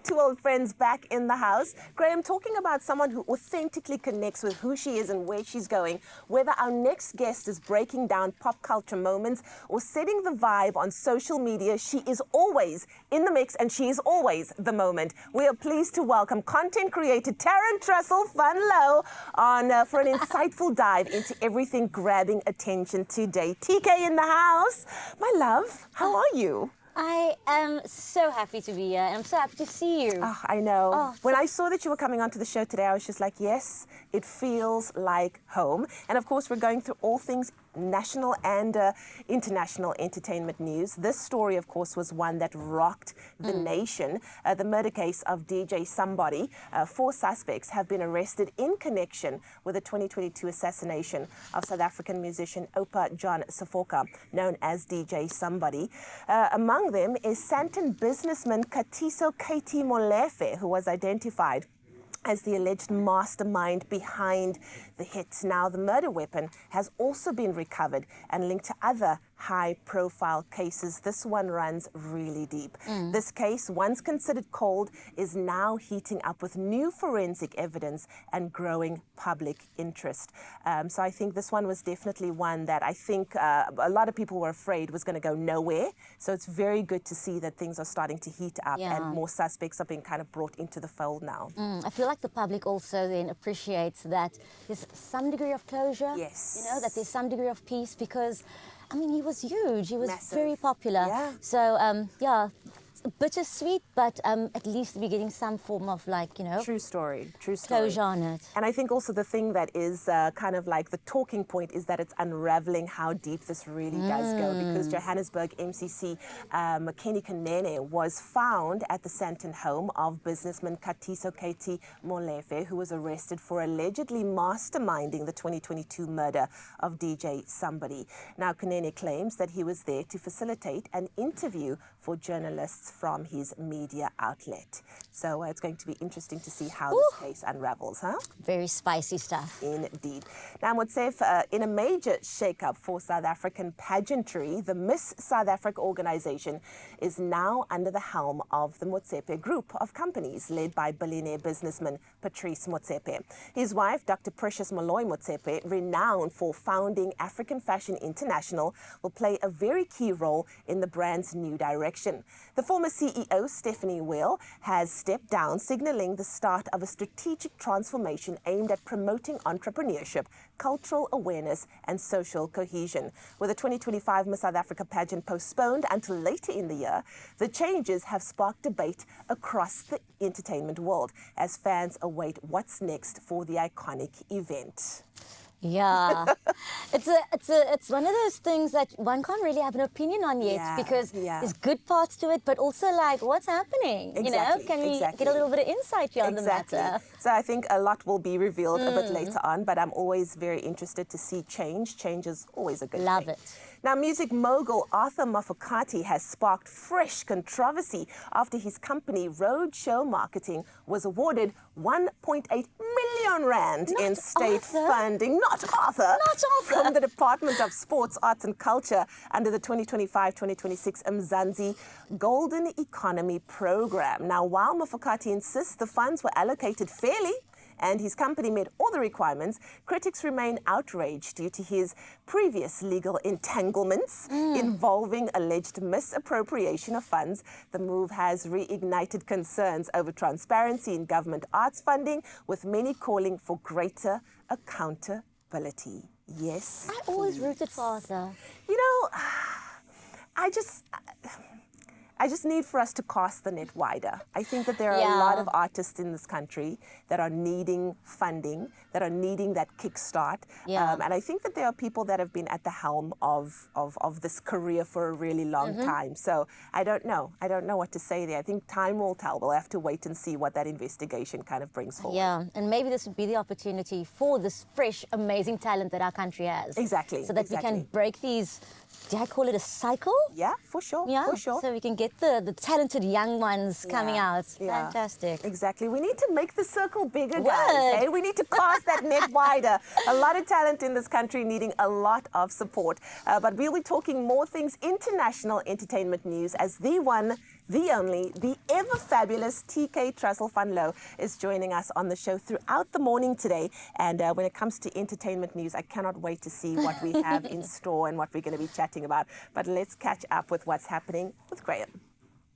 two old friends back in the house. Graham, talking about someone who authentically connects with who she is and where she's going, whether our next guest is breaking down pop culture moments or setting the vibe on social media, she is always in the mix and she is always the moment. We are pleased to welcome content creator Trussel Louw on for an insightful dive into everything grabbing attention today. TK in the house. My love, how are you? I am so happy to be here. I'm so happy to see you. Oh, I know. When I saw that you were coming onto the show today, I was just like, yes, it feels like home. And of course, we're going through all things national and international entertainment news. This story, of course, was one that rocked the nation. The murder case of DJ Somebody. 4 suspects have been arrested in connection with the 2022 assassination of South African musician Oupa John Safoka, known as DJ Somebody. Among them is Sandton businessman Katiso Katie Molefe, who was identified as the alleged mastermind behind the hits. Now, the murder weapon has also been recovered and linked to other high-profile cases. This one runs really deep. This case, once considered cold, is now heating up with new forensic evidence and growing public interest. So I think this one was definitely one that I think a lot of people were afraid was going to go nowhere. So it's very good to see that things are starting to heat up and more suspects are being kind of brought into the fold now. I feel like the public also then appreciates that there's some degree of closure. Yes. You know, that there's some degree of peace because, I mean, he was huge. He was Massive. very popular. Yeah. So, yeah, bittersweet, but at least we're getting some form of, like, you know, True story. closure on it. And I think also the thing that is kind of like the talking point is that it's unraveling how deep this really does go, because Johannesburg MCC Kenny Kanene was found at the Sandton home of businessman Katiso Katie Molefe, who was arrested for allegedly masterminding the 2022 murder of DJ Somebody. Now, Kanene claims that he was there to facilitate an interview for journalists from his media outlet. So it's going to be interesting to see how this case unravels, huh? Very spicy stuff. Indeed. Now, Motsef, in a major shake-up for South African pageantry, the Miss South Africa organization is now under the helm of the Motsepe group of companies led by billionaire businessman Patrice Motsepe. His wife, Dr. Precious Molloy Motsepe, renowned for founding African Fashion International, will play a very key role in the brand's new direction. The former CEO, Stephanie Will, has stepped down, signaling the start of a strategic transformation aimed at promoting entrepreneurship, cultural awareness, and social cohesion. With the 2025 Miss South Africa pageant postponed until later in the year, the changes have sparked debate across the entertainment world as fans await what's next for the iconic event. Yeah, it's one of those things that one can't really have an opinion on yet because there's good parts to it, but also like what's happening. Exactly, you know, can we get a little bit of insight here on the matter? So I think a lot will be revealed a bit later on, but I'm always very interested to see change. Change is always a good thing. Love it. Now, music mogul Arthur Mafokati has sparked fresh controversy after his company Roadshow Marketing was awarded 1.8 million rand in state funding. Not Arthur. From the Department of Sports, Arts and Culture under the 2025-2026 Mzansi Golden Economy Program. Now, while Mafokati insists the funds were allocated fairly and his company met all the requirements, critics remain outraged due to his previous legal entanglements involving alleged misappropriation of funds. The move has reignited concerns over transparency in government arts funding, with many calling for greater accountability. Yes. I always rooted for Arthur. You know, I just need for us to cast the net wider. I think that there are a lot of artists in this country that are needing funding, that are needing that kickstart. And I think that there are people that have been at the helm of this career for a really long time. So I don't know. I don't know what to say there. I think time will tell. We'll have to wait and see what that investigation kind of brings forward. Yeah, and maybe this would be the opportunity for this fresh, amazing talent that our country has. Exactly. So that we can break these, do I call it a cycle? Yeah, for sure. Yeah, for sure. So we can get the talented young ones coming out. Fantastic. Exactly. We need to make the circle bigger, guys. Hey? We need to cast that net wider. A lot of talent in this country needing a lot of support. But we'll be talking more things, international entertainment news, as the one the only, the ever fabulous TK Trussel van Louw is joining us on the show throughout the morning today. And when it comes to entertainment news, I cannot wait to see what we have in store and what we're going to be chatting about. But let's catch up with what's happening with Graham.